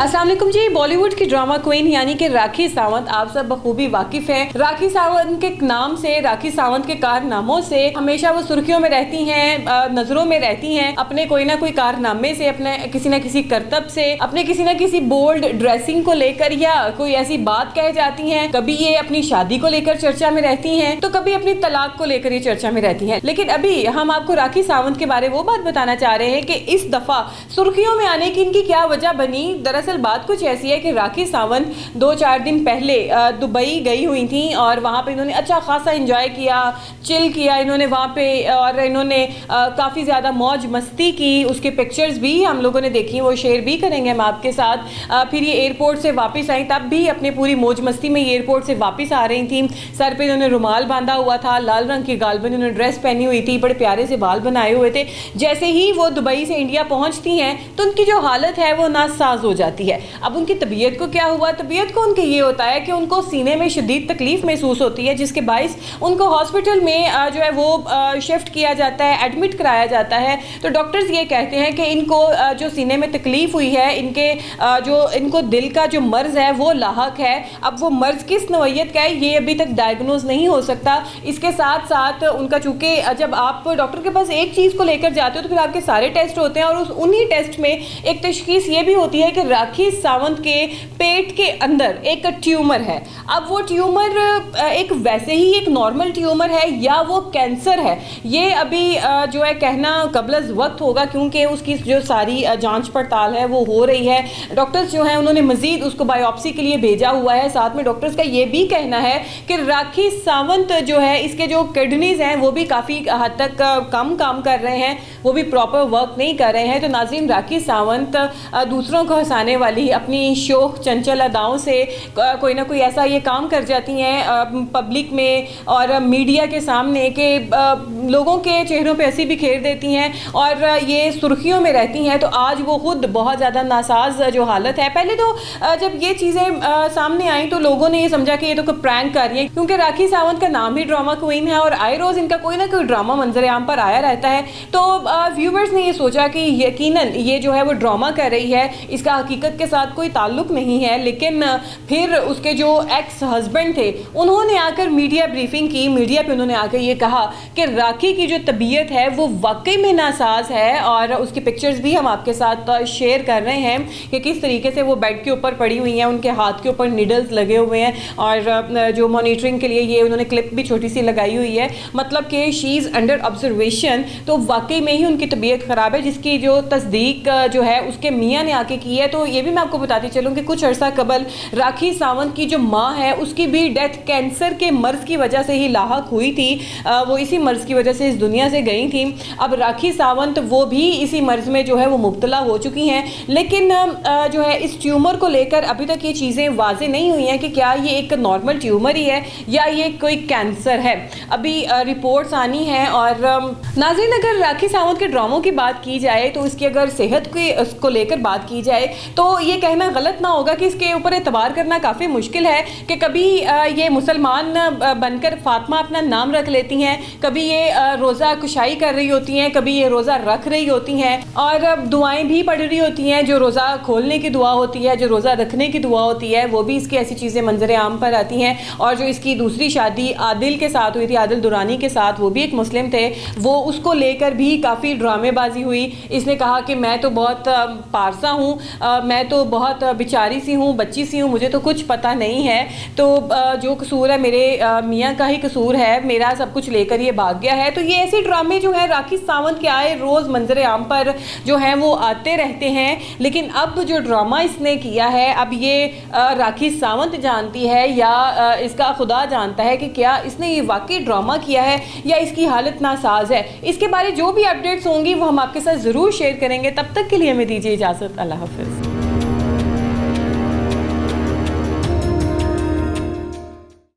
अस्सलाम वालेकुम जी। बॉलीवुड की ड्रामा क्वीन यानी कि राखी सावंत आप सब बखूबी वाकिफ हैं। राखी सावंत के नाम से, राखी सावंत के कारनामों से हमेशा वो सुर्खियों में रहती हैं, नजरों में रहती हैं, अपने कोई ना कोई कारनामे से, अपने किसी ना किसी करतब से, अपने किसी ना किसी बोल्ड ड्रेसिंग को लेकर या कोई ऐसी बात कह जाती हैं। कभी ये अपनी शादी को लेकर चर्चा में रहती हैं, तो कभी अपनी तलाक को लेकर ये चर्चा में रहती हैं। लेकिन अभी हम आपको राखी सावंत के बारे वो बात बताना चाह रहे हैं कि इस दफा सुर्खियों में आने की इनकी क्या वजह बनी। दरअसल बात कुछ ऐसी है कि राखी सावंत 2-4 दिन पहले दुबई गई हुई थी और वहाँ पे इन्होंने अच्छा खासा एंजॉय किया, चिल किया इन्होंने वहाँ पे, और इन्होंने काफ़ी ज़्यादा मौज मस्ती की। उसके पिक्चर्स भी हम लोगों ने देखी, वो शेयर भी करेंगे हम आपके साथ। फिर ये एयरपोर्ट से वापस आई, तब भी अपने पूरी मौज मस्ती में एयरपोर्ट से वापस आ रही थी। सर पे इन्होंने रुमाल बांधा हुआ था, लाल रंग की गालबन इन्होंने ड्रेस पहनी हुई थी, बड़े प्यारे से बाल बनाए हुए थे। जैसे ही वो दुबई से इंडिया पहुँचती हैं तो उनकी जो हालत है वो नासाज हो जाती है। अब उनकी तबीयत को क्या हुआ, तबीयत को उनके ये होता है कि उनको सीने में शदीद तकलीफ महसूस होती है, जिसके बायस उनको हॉस्पिटल में जो है वो शिफ्ट किया जाता है, एडमिट कराया जाता है। तो डॉक्टर्स ये कहते हैं कि इनको जो सीने में तकलीफ हुई है, इनको दिल का जो मर्ज है वो लाहक है। अब वो मर्ज किस नौइयत का है ये अभी तक डायग्नोज नहीं हो सकता। इसके साथ साथ उनका, चूंकि जब आप डॉक्टर के पास एक चीज़ को लेकर जाते हो तो फिर आपके सारे टेस्ट होते हैं, और उन्हीं टेस्ट में एक तशखीस ये भी होती है कि राखी सावंत के पेट के अंदर एक ट्यूमर है। अब वो ट्यूमर एक वैसे ही एक नॉर्मल ट्यूमर है या वो कैंसर है, ये अभी जो है कहना कबल वक्त होगा, क्योंकि उसकी जो सारी जांच पड़ताल है वो हो रही है। डॉक्टर्स जो हैं उन्होंने मजीद उसको बायोप्सी के लिए भेजा हुआ है। साथ में डॉक्टर्स का ये भी कहना है कि राखी सावंत जो है, इसके जो किडनीज हैं वो भी काफ़ी हद तक कम काम कर रहे हैं, वो भी प्रॉपर वर्क नहीं कर रहे हैं। तो नाज़रीन, राखी सावंत दूसरों को हंसाने वाली अपनी शोख चंचल अदाओं से कोई ना कोई ऐसा ये काम कर जाती हैं पब्लिक में और मीडिया के सामने कि लोगों के चेहरों पे हंसी बिखेर देती हैं और ये सुर्खियों में रहती हैं। तो आज वो खुद बहुत ज़्यादा नासाज जो हालत है। पहले तो जब ये चीज़ें सामने आई तो लोगों ने ये समझा कि ये तो कोई प्रैंक कर रही है, क्योंकि राखी सावंत का नाम ही ड्रामा क्वीन है और आए रोज़ इनका कोई ना कोई ड्रामा मंजर आम पर आया रहता है। तो व्यूवर्स ने ये सोचा कि यकीनन ये जो है वो ड्रामा कर रही है, इसका हकीकत के साथ कोई ताल्लुक नहीं है। लेकिन फिर उसके जो एक्स हस्बैंड थे उन्होंने आकर मीडिया ब्रीफिंग की, मीडिया पे उन्होंने आकर ये कहा कि राखी की जो तबीयत है वो वाकई में नासाज है, और उसकी पिक्चर्स भी हम आपके साथ शेयर कर रहे हैं कि किस तरीके से वो बेड के ऊपर पड़ी हुई हैं, उनके हाथ के ऊपर नीडल्स लगे हुए हैं, और जो मॉनिटरिंग के लिए ये उन्होंने क्लिप भी छोटी सी लगाई हुई है, मतलब कि शी इज़ अंडर ऑब्जर्वेशन। तो वाकई में ही उनकी तबीयत ख़राब है, जिसकी जो तस्दीक जो है उसके मियाँ ने आके की है। तो ये भी मैं आपको बताती चलूँ कि कुछ अर्सा कबल राखी सावंत की जो माँ है उसकी भी डेथ कैंसर के मर्ज़ की वजह से ही लाहक हुई थी, वो इसी मर्ज़ की वजह से इस दुनिया से गई थी। अब राखी सावंत वो भी इसी मर्ज़ में जो है वो मुब्तला हो चुकी हैं, लेकिन जो है इस ट्यूमर को लेकर अभी तक ये चीज़ें वाज़ेह नहीं हुई हैं कि क्या ये एक नॉर्मल ट्यूमर ही है या ये कोई कैंसर है। अभी रिपोर्ट्स आनी है। और नाज़रीन, अगर राखी सावंत के ड्रामों की बात की जाए तो इसकी अगर सेहत को लेकर बात की जाए तो ये कहना गलत ना होगा कि इसके ऊपर एतबार करना काफ़ी मुश्किल है कि कभी ये मुसलमान बनकर फातिमा अपना नाम रख लेती हैं, कभी ये रोज़ा कुशाई कर रही होती हैं, कभी ये रोज़ा रख रही होती हैं और दुआएं भी पढ़ रही होती हैं, जो रोज़ा खोलने की दुआ होती है, जो रोज़ा रखने की दुआ होती है, वो भी इसकी ऐसी चीज़ें मंजर आम पर आती हैं। और जो इसकी दूसरी शादी आदिल के साथ हुई थी, आदिल दुरानी के साथ, वो भी एक मुस्लिम थे, वो उसको लेकर भी काफ़ी ड्रामेबाजी हुई। इसने कहा कि मैं तो बहुत पारसा हूँ, मैं तो बहुत बेचारी सी हूँ, बच्ची सी हूँ, मुझे तो कुछ पता नहीं है, तो जो कसूर है मेरे मियाँ का ही कसूर है, मेरा सब कुछ लेकर ये भाग गया है। तो ये ऐसे ड्रामे जो है राखी सावंत के आए रोज़ मंजर आम पर जो हैं वो आते रहते हैं। लेकिन अब जो ड्रामा इसने किया है, अब ये राखी सावंत जानती है या इसका खुदा जानता है कि क्या इसने ये वाकई ड्रामा किया है या इसकी हालत नासाज है। इसके बारे जो भी अपडेट्स होंगी वो हम आपके साथ ज़रूर शेयर करेंगे। तब तक के लिए हमें दीजिए इजाज़त। अल्लाह हाफ़िज़।